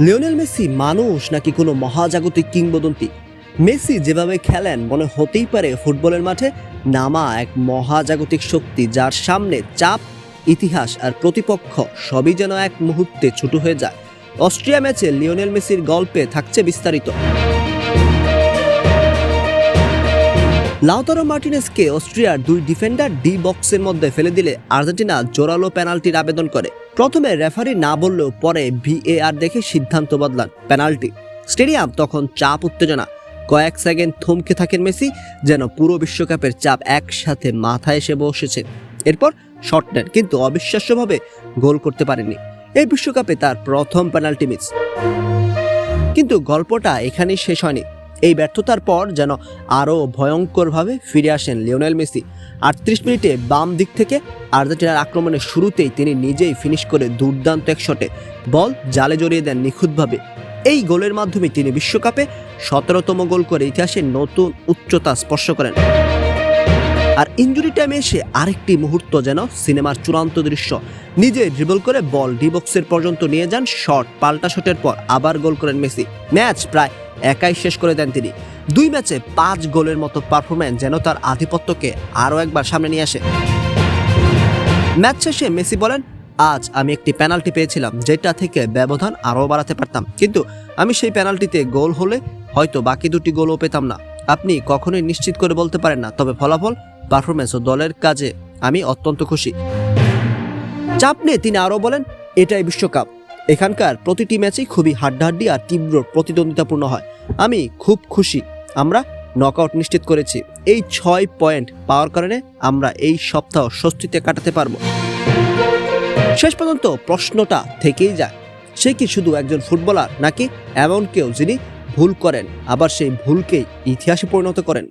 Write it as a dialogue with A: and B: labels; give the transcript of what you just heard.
A: Lionel Messi মানুষ নাকি কোনো মহাজাগতিক কিংবদন্তি? মেসি যেভাবে খেলেন মনে হতেই পারে ফুটবলের মাঠে নামা এক মহাজাগতিক শক্তি, যার সামনে চাপ, ইতিহাস আর প্রতিপক্ষ সবই যেন এক মুহূর্তে ছোট হয়ে যায়। অস্ট্রিয়া ম্যাচে লিওনেল মেসির গল্পে থাকছে বিস্তারিত। লাউতারো মার্টিনেজকে অস্ট্রিয়ার দুই ডিফেন্ডার ডি বক্সের মধ্যে ফেলে দিলে আর্জেন্টিনা জোরালো পেনাল্টির আবেদন করে। প্রথমে রেফারি না বললেও পরে ভিএআর দেখে সিদ্ধান্ত বদলান, পেনাল্টি। স্টেডিয়াম তখন চাপ, উত্তেজনা। কয়েক সেকেন্ড থমকে থাকেন মেসি, যেন পুরো বিশ্বকাপের চাপ একসাথে মাথায় এসে বসেছে। এরপর শট নেন, কিন্তু অবিশ্বাস্যভাবে গোল করতে পারেননি। এই বিশ্বকাপে তার প্রথম পেনাল্টি মিস। কিন্তু গল্পটা এখানেই শেষ হয়নি। এই ব্যর্থতার পর যেন আরও ভয়ঙ্করভাবে ফিরে আসেন লিওনেল মেসি। 38 মিনিটে বাম দিক থেকে আর্জেন্টিনার আক্রমণের শুরুতেই তিনি নিজেই ফিনিশ করে দুর্দান্ত এক শটে বল জালে জড়িয়ে দেন নিখুঁতভাবে। এই গোলের মাধ্যমে তিনি বিশ্বকাপে 17তম গোল করে ইতিহাসের নতুন উচ্চতা স্পর্শ করেন। আর ইনজুরি টাইমে এসে আরেকটি মুহূর্ত যেন সিনেমার চূড়ান্ত দৃশ্য। নিজে ড্রিবল করে বল ডি বক্সের পর্যন্ত নিয়ে যান, শট, পাল্টা শটের পর আবার গোল করেন মেসি। ম্যাচ প্রায় একাই শেষ করে দেন তিনি। 2 ম্যাচে 5 গোলের মতো পারফরম্যান্স যেন তার আধিপত্যকে আরও একবার সামনে নিয়ে আসে। ম্যাচ শেষে মেসি বলেন, আজ আমি একটি পেনাল্টি পেয়েছিলাম, যেটা থেকে ব্যবধান আরও বাড়াতে পারতাম, কিন্তু আমি সেই পেনাল্টিতে গোল হলে হয়তো বাকি 2টি গোলও পেতাম না। আপনি কখনোই নিশ্চিত করে বলতে পারেন না, তবে ফলাফল, পারফরমেন্স ও দলের কাজে আমি অত্যন্ত খুশি। চাপ নিয়ে তিনি আরও বলেন, এটাই বিশ্বকাপ। এখানকার প্রতিটি ম্যাচই খুবই হাড্ডাহাড্ডি আর তীব্র প্রতিদ্বন্দ্বিতাপূর্ণ হয়। আমি খুব খুশি আমরা নকআউট নিশ্চিত করেছি। এই 6 পয়েন্ট পাওয়ার কারণে আমরা এই সপ্তাহ স্বস্তিতে কাটাতে পারবো। শেষ পর্যন্ত প্রশ্নটা থেকেই যায়, সে কি শুধু একজন ফুটবলার, নাকি এমন কেউ যিনি ভুল করেন আবার সেই ভুলকেই ইতিহাসে পরিণত করেন?